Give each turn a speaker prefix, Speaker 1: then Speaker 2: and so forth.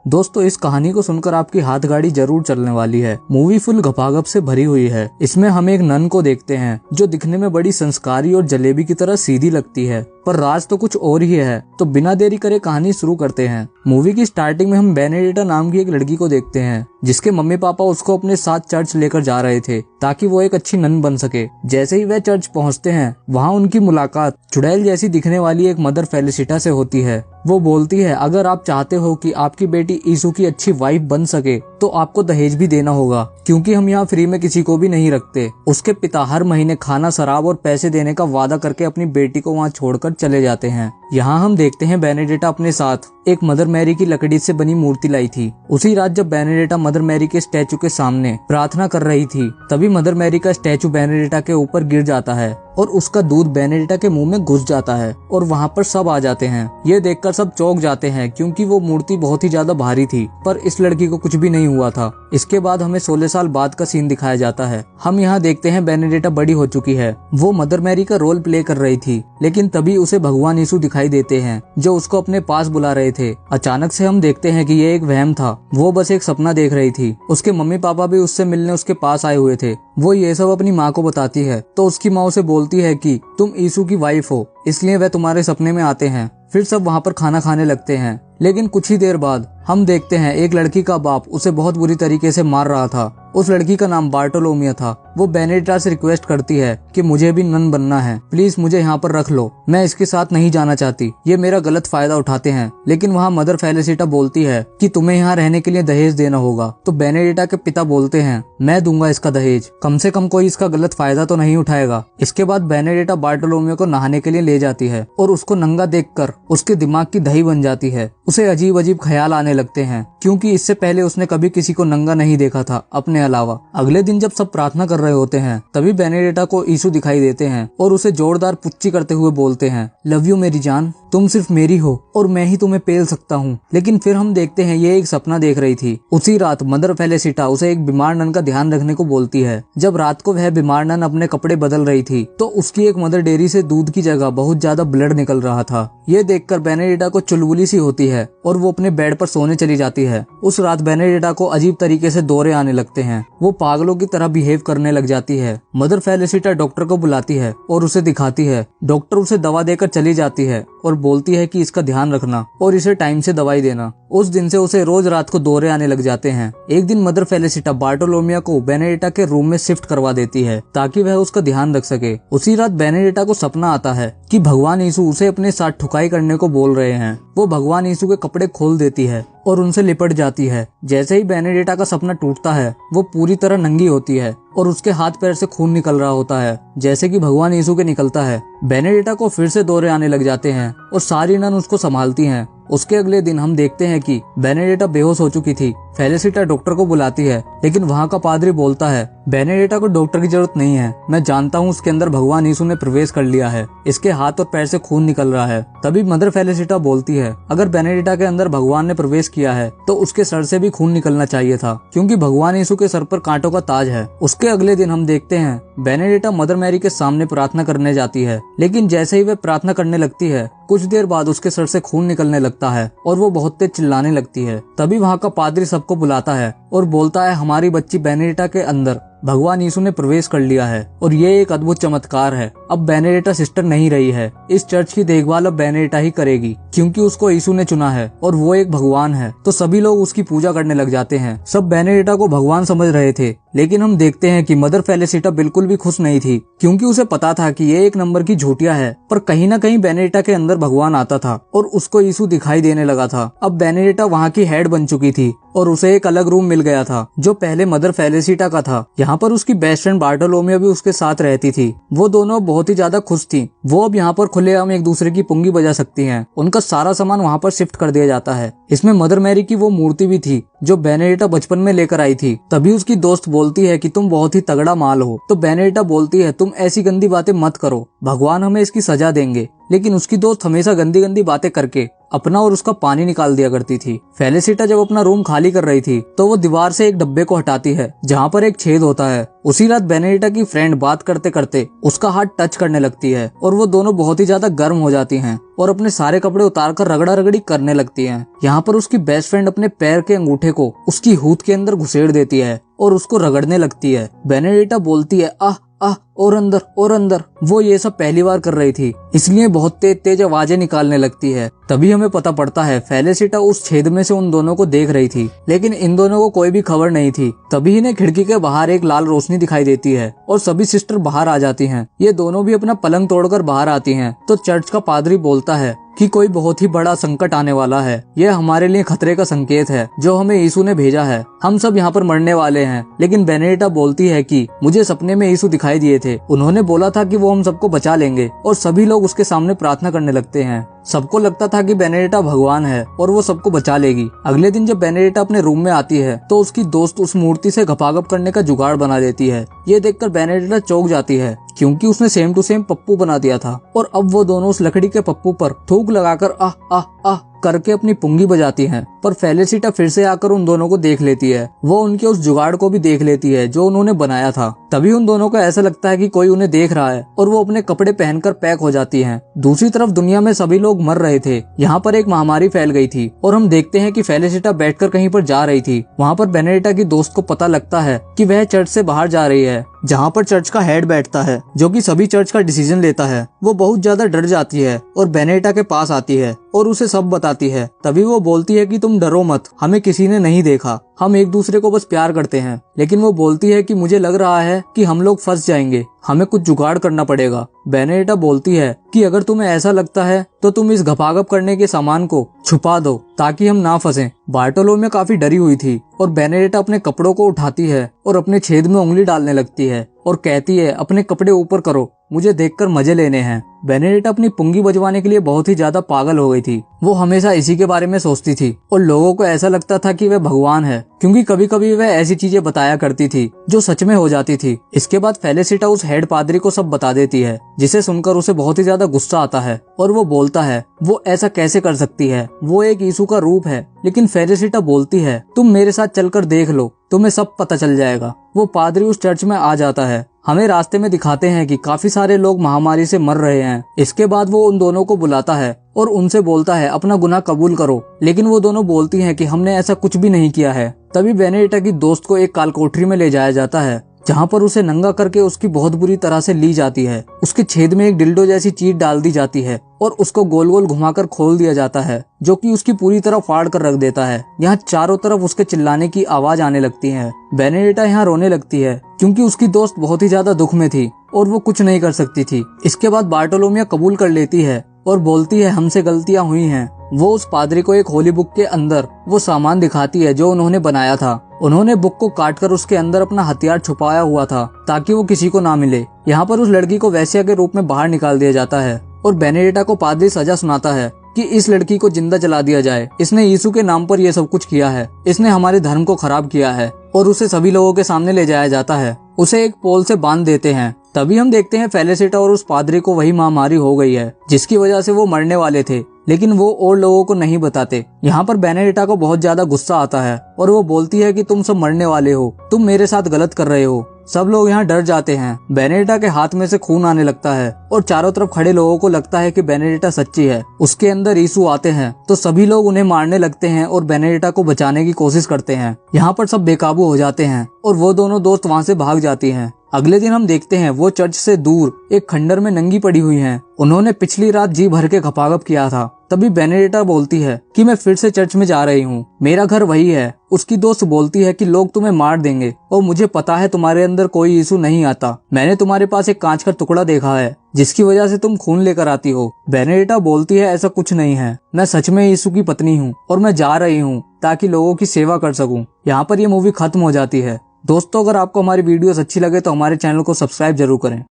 Speaker 1: दोस्तों, इस कहानी को सुनकर आपकी हाथ गाड़ी जरूर चलने वाली है। मूवी फुल घपाघप से भरी हुई है। इसमें हम एक नन को देखते हैं जो दिखने में बड़ी संस्कारी और जलेबी की तरह सीधी लगती है, पर राज तो कुछ और ही है। तो बिना देरी करे कहानी शुरू करते हैं। मूवी की स्टार्टिंग में हम बेनेडिक्टा नाम की एक लड़की को देखते हैं जिसके मम्मी पापा उसको अपने साथ चर्च लेकर जा रहे थे ताकि वो एक अच्छी नन बन सके। जैसे ही वह चर्च पहुंचते हैं, वहां उनकी मुलाकात चुड़ैल जैसी दिखने वाली एक मदर फेलिसिटा से होती है। वो बोलती है, अगर आप चाहते हो कि आपकी बेटी यीशु की अच्छी वाइफ बन सके तो आपको दहेज भी देना होगा, क्योंकि हम यहाँ फ्री में किसी को भी नहीं रखते। उसके पिता हर महीने खाना, शराब और पैसे देने का वादा करके अपनी बेटी को वहाँ छोड़कर चले जाते हैं। यहाँ हम देखते हैं बेनेडिक्टा अपने साथ एक मदर मैरी की लकड़ी से बनी मूर्ति लाई थी। उसी रात जब बेनेडिक्टा मदर मैरी के स्टैचू के सामने प्रार्थना कर रही थी, तभी मदर मैरी का स्टैचू बेनेडिक्टा के ऊपर गिर जाता है और उसका दूध बेनेडिक्टा के मुंह में घुस जाता है और वहाँ पर सब आ जाते हैं। ये देखकर सब चौंक जाते हैं क्योंकि वो मूर्ति बहुत ही ज्यादा भारी थी, पर इस लड़की को कुछ भी नहीं हुआ था। इसके बाद हमें 16 साल बाद का सीन दिखाया जाता है। हम यहाँ देखते हैं बेनेडिक्टा बड़ी हो चुकी है। वो मदर मैरी का रोल प्ले कर रही थी, लेकिन तभी उसे भगवान यीशु दिखाई देते हैं जो उसको अपने पास बुला रहे थे। अचानक से हम देखते हैं कि ये एक वहम था। वो बस एक सपना देख रही थी। उसके मम्मी पापा भी उससे मिलने उसके पास आए हुए थे। वो ये सब अपनी माँ को बताती है तो उसकी माँ उसे बोलती है कि तुम यीशु की वाइफ हो, इसलिए वह तुम्हारे सपने में आते हैं। फिर सब वहाँ पर खाना खाने लगते हैं। लेकिन कुछ ही देर बाद हम देखते हैं एक लड़की का बाप उसे बहुत बुरी तरीके से मार रहा था। उस लड़की का नाम बार्टोलोमियो था। वो बेनेडिक्टा से रिक्वेस्ट करती है कि मुझे भी नन बनना है, प्लीज मुझे यहाँ पर रख लो, मैं इसके साथ नहीं जाना चाहती, ये मेरा गलत फायदा उठाते हैं। लेकिन वहाँ मदर फेलिसिटा बोलती है कि तुम्हें यहाँ रहने के लिए दहेज देना होगा। तो बेनेडिक्टा के पिता बोलते हैं, मैं दूंगा इसका दहेज, कम से कम कोई इसका गलत फायदा तो नहीं उठाएगा। इसके बाद बेनेडिक्टा बार्टोलोमियो को नहाने के लिए ले जाती है और उसको नंगा देखकर उसके दिमाग की दही बन जाती है। उसे अजीब अजीब ख्याल आने लगते हैं क्योंकि इससे पहले उसने कभी किसी को नंगा नहीं देखा था अपने अलावा। अगले दिन जब सब प्रार्थना कर रहे होते हैं, तभी बेनेडिक्टा को यीशु दिखाई देते हैं और उसे जोरदार पुच्ची करते हुए बोलते हैं, लव यू मेरी जान, तुम सिर्फ मेरी हो और मैं ही तुम्हें पेल सकता हूँ। लेकिन फिर हम देखते हैं ये एक सपना देख रही थी। उसी रात मदर फेलिसिटा उसे एक बीमार नन का ध्यान रखने को बोलती है। जब रात को वह बीमार नन अपने कपड़े बदल रही थी तो उसकी एक मदर डेयरी से दूध की जगह बहुत ज्यादा ब्लड निकल रहा था। ये देखकर बेनेडिक्टा को चुलबुली सी होती है और वो अपने बेड पर सोने चली जाती है। उस रात बेनेडिक्टा को अजीब तरीके से दौरे आने लगते हैं। वो पागलों की तरह बिहेव करने लग जाती है। मदर फेलिसिटा डॉक्टर को बुलाती है और उसे दिखाती है। डॉक्टर उसे दवा देकर चली जाती है और बोलती है कि इसका ध्यान रखना और इसे टाइम से दवाई देना। उस दिन से उसे रोज रात को दौरे आने लग जाते हैं। एक दिन मदर फेलिसिटा बार्टोलोमियो को बेनेडिक्टा के रूम में शिफ्ट करवा देती है ताकि वह उसका ध्यान रख सके। उसी रात बेनेडिक्टा को सपना आता है कि भगवान यीशु उसे अपने साथ ठुकाई करने को बोल रहे हैं। वो भगवान यीशु के कपड़े खोल देती है और उनसे लिपट जाती है। जैसे ही बेनेडिक्टा का सपना टूटता है, वो पूरी तरह नंगी होती है और उसके हाथ पैर से खून निकल रहा होता है जैसे कि भगवान यीशु के निकलता है। बेनेडिक्टा को फिर से दौरे आने लग जाते हैं और सारी नन उसको संभालती हैं। उसके अगले दिन हम देखते हैं कि बेनेडिक्टा बेहोश हो चुकी थी। फेलिसिटा डॉक्टर को बुलाती है, लेकिन वहाँ का पादरी बोलता है, बेनेडिक्टा को डॉक्टर की जरूरत नहीं है, मैं जानता हूँ उसके अंदर भगवान यीशु ने प्रवेश कर लिया है, इसके हाथ और पैर से खून निकल रहा है। तभी मदर फेलिसिटा बोलती है, अगर बेनेडिक्टा के अंदर भगवान ने प्रवेश किया है तो उसके सर से भी खून निकलना चाहिए था, क्योंकि भगवान यीशु के सर पर कांटों का ताज है। उसके अगले दिन हम देखते हैं बेनेडिक्टा मदर मैरी के सामने प्रार्थना करने जाती है, लेकिन जैसे ही वह प्रार्थना करने लगती है, कुछ देर बाद उसके सर से खून निकलने लगता है और वो बहुत तेज चिल्लाने लगती है। तभी वहाँ का पादरी सबको बुलाता है और बोलता है, हमारी बच्ची बेनेडिक्टा के अंदर भगवान यीशु ने प्रवेश कर लिया है और ये एक अद्भुत चमत्कार है। अब बेनेडिक्टा सिस्टर नहीं रही है, इस चर्च की देखभाल अब बेनेडिक्टा ही करेगी, क्योंकि उसको यीशु ने चुना है और वो एक भगवान है। तो सभी लोग उसकी पूजा करने लग जाते हैं। सब बेनेडिक्टा को भगवान समझ रहे थे, लेकिन हम देखते हैं कि मदर फेलिसिटा बिल्कुल भी खुश नहीं थी, क्योंकि उसे पता था कि ये एक नंबर की झूठिया है। पर कहीं न कहीं बेनेडिक्टा के अंदर भगवान आता था और उसको यीशु दिखाई देने लगा था। अब बेनेडिक्टा वहाँ की हेड बन चुकी थी और उसे एक अलग रूम मिल गया था जो पहले मदर फेलिसिटा का था। यहाँ पर उसकी बेस्ट फ्रेंड बार्टोलोमियो भी उसके साथ रहती थी। वो दोनों बहुत ही ज्यादा खुश थी। वो अब यहाँ पर खुलेआम एक दूसरे की पुंगी बजा सकती हैं। उनका सारा सामान वहाँ पर शिफ्ट कर दिया जाता है। इसमें मदर मैरी की वो मूर्ति भी थी जो बेनेडिक्टा बचपन में लेकर आई थी। तभी उसकी दोस्त बोलती है कि तुम बहुत ही तगड़ा माल हो। तो बेनेडिक्टा बोलती है, तुम ऐसी गंदी बातें मत करो, भगवान हमें इसकी सजा देंगे। लेकिन उसकी दोस्त हमेशा गंदी गंदी बातें करके अपना और उसका पानी निकाल दिया करती थी। फेलिसिटा जब अपना रूम खाली कर रही थी तो वो दीवार से एक डब्बे को हटाती है जहाँ पर एक छेद होता है। उसी रात बेनेडिक्टा की फ्रेंड बात करते करते उसका हाथ टच करने लगती है और वो दोनों बहुत ही ज्यादा गर्म हो जाती हैं और अपने सारे कपड़े उतार कर रगड़ा रगड़ी करने लगती हैं। यहाँ पर उसकी बेस्ट फ्रेंड अपने पैर के अंगूठे को उसकी हूत के अंदर घुसेड़ देती है और उसको रगड़ने लगती है। बेनेडिक्टा बोलती है आह आह और अंदर और अंदर। वो ये सब पहली बार कर रही थी इसलिए बहुत तेज तेज आवाजें निकालने लगती है। तभी हमें पता पड़ता है फेलिसिटा उस छेद में से उन दोनों को देख रही थी, लेकिन इन दोनों को कोई भी खबर नहीं थी। तभी इन्हें खिड़की के बाहर एक लाल रोशनी दिखाई देती है और सभी सिस्टर बाहर आ जाती हैं। ये दोनों भी अपना पलंग तोड़कर बाहर आती हैं तो चर्च का पादरी बोलता है कि कोई बहुत ही बड़ा संकट आने वाला है। यह हमारे लिए खतरे का संकेत है जो हमें यीशु ने भेजा है। हम सब यहाँ पर मरने वाले हैं। लेकिन बेनेडिक्टा बोलती है कि मुझे सपने में यीशु दिखाई दिए थे, उन्होंने बोला था कि वो हम सबको बचा लेंगे और सभी लोग उसके सामने प्रार्थना करने लगते हैं। सबको लगता था कि बेनेडिक्टा भगवान है और वो सबको बचा लेगी। अगले दिन जब बेनेडिक्टा अपने रूम में आती है तो उसकी दोस्त उस मूर्ति से घपाघप करने का जुगाड़ बना देती है। ये देखकर बेनेडिक्टा चौंक जाती है क्योंकि उसने सेम टू सेम पप्पू बना दिया था और अब वो दोनों उस लकड़ी के पप्पू पर थूक लगाकर आह आह आह करके अपनी पुंगी बजाती हैं। पर फेलिसिटा फिर से आकर उन दोनों को देख लेती है। वो उनके उस जुगाड़ को भी देख लेती है जो उन्होंने बनाया था। तभी उन दोनों को ऐसा लगता है कि कोई उन्हें देख रहा है और वो अपने कपड़े पहनकर पैक हो जाती हैं। दूसरी तरफ दुनिया में सभी लोग मर रहे थे। यहाँ पर एक महामारी फैल गई थी और हम देखते हैं कि फेलिसिटा बैठकर कहीं पर जा रही थी। वहाँ पर बेनेडिक्टा की दोस्त को पता लगता है कि वह चर्च से बाहर जा रही है जहाँ पर चर्च का हेड बैठता है जो कि सभी चर्च का डिसीजन लेता है। वो बहुत ज्यादा डर जाती है और बेनेडिक्टा के पास आती है और उसे सब बताती है। तभी वो बोलती है कि तुम डरो मत, हमें किसी ने नहीं देखा, हम एक दूसरे को बस प्यार करते हैं। लेकिन वो बोलती है कि मुझे लग रहा है कि हम लोग फंस जाएंगे, हमें कुछ जुगाड़ करना पड़ेगा। बेनेडिक्टा बोलती है कि अगर तुम्हें ऐसा लगता है तो तुम इस घपाघप करने के सामान को छुपा दो ताकि हम ना फंसें। बार्टोलोम्यू काफी डरी हुई थी और बेनेडिक्टा अपने कपड़ों को उठाती है और अपने छेद में उंगली डालने लगती है और कहती है अपने कपड़े ऊपर करो, मुझे देखकर मजे लेने हैं। बेनेडिक्टा अपनी पुंगी बजवाने के लिए बहुत ही ज्यादा पागल हो गई थी। वो हमेशा इसी के बारे में सोचती थी और लोगों को ऐसा लगता था कि वह भगवान है क्योंकि कभी कभी वह ऐसी चीजें बताया करती थी जो सच में हो जाती थी। इसके बाद फेलिसिटा उस हेड पादरी को सब बता देती है जिसे सुनकर उसे बहुत ही ज्यादा गुस्सा आता है और वो बोलता है वो ऐसा कैसे कर सकती है, वो एक यीशु का रूप है। लेकिन फेलिसिटा बोलती है तुम मेरे साथ चलकर देख लो, तुम्हें सब पता चल जाएगा। वो पादरी उस चर्च में आ जाता है। हमें रास्ते में दिखाते हैं कि काफी सारे लोग महामारी से मर रहे हैं। इसके बाद वो उन दोनों को बुलाता है और उनसे बोलता है अपना गुनाह कबूल करो। लेकिन वो दोनों बोलती हैं कि हमने ऐसा कुछ भी नहीं किया है। तभी बेनेडिक्टा की दोस्त को एक काल कोठरी में ले जाया जाता है जहाँ पर उसे नंगा करके उसकी बहुत बुरी तरह से ली जाती है। उसके छेद में एक डिल्डो जैसी चीज डाल दी जाती है और उसको गोल गोल घुमाकर खोल दिया जाता है जो कि उसकी पूरी तरह फाड़ कर रख देता है। यहाँ चारों तरफ उसके चिल्लाने की आवाज आने लगती है। बेनेडिक्टा यहाँ रोने लगती है क्योंकि उसकी दोस्त बहुत ही ज्यादा दुख में थी और वो कुछ नहीं कर सकती थी। इसके बाद बार्टोलोम्यू कबूल कर लेती है और बोलती है हमसे गलतियां हुई हैं। वो उस पादरी को एक होली बुक के अंदर वो सामान दिखाती है जो उन्होंने बनाया था। उन्होंने बुक को काटकर उसके अंदर अपना हथियार छुपाया हुआ था ताकि वो किसी को ना मिले। यहाँ पर उस लड़की को वेश्या के रूप में बाहर निकाल दिया जाता है और बेनेडिक्टा को पादरी सजा सुनाता है कि इस लड़की को जिंदा जला दिया जाए। इसने यीशु के नाम पर यह सब कुछ किया है, इसने हमारे धर्म को खराब किया है। और उसे सभी लोगों के सामने ले जाया जाता है। उसे एक पोल से बांध देते हैं। तभी हम देखते हैं फेलिसिटा और उस पादरी को वही महामारी हो गई है जिसकी वजह से वो मरने वाले थे, लेकिन वो और लोगों को नहीं बताते। यहाँ पर बेनेडिक्टा को बहुत ज्यादा गुस्सा आता है और वो बोलती है कि तुम सब मरने वाले हो, तुम मेरे साथ गलत कर रहे हो। सब लोग यहाँ डर जाते हैं। बेनेडिक्टा के हाथ में से खून आने लगता है और चारों तरफ खड़े लोगों को लगता है कि बेनेडिक्टा सच्ची है। उसके अंदर यीशु आते हैं तो सभी लोग उन्हें मारने लगते हैं और बेनेडिक्टा को बचाने की कोशिश करते हैं। यहाँ पर सब बेकाबू हो जाते हैं और वो दोनों दोस्त वहाँ से भाग जाती हैं। अगले दिन हम देखते हैं वो चर्च से दूर एक खंडर में नंगी पड़ी हुई हैं। उन्होंने पिछली रात जी भर के घपाघप किया था। तभी बेनेडिक्टा बोलती है कि मैं फिर से चर्च में जा रही हूँ, मेरा घर वही है। उसकी दोस्त बोलती है कि लोग तुम्हें मार देंगे और मुझे पता है तुम्हारे अंदर कोई यीशु नहीं आता। मैंने तुम्हारे पास एक कांच का टुकड़ा देखा है जिसकी वजह से तुम खून लेकर आती हो। बेनेडिक्टा बोलती है ऐसा कुछ नहीं है, मैं सच में यीशु की पत्नी हूँ और मैं जा रही हूँ ताकि लोगों की सेवा कर सकूँ। यहाँ पर ये मूवी खत्म हो जाती है। दोस्तों, अगर आपको हमारी वीडियोस अच्छी लगे तो हमारे चैनल को सब्सक्राइब जरूर करें।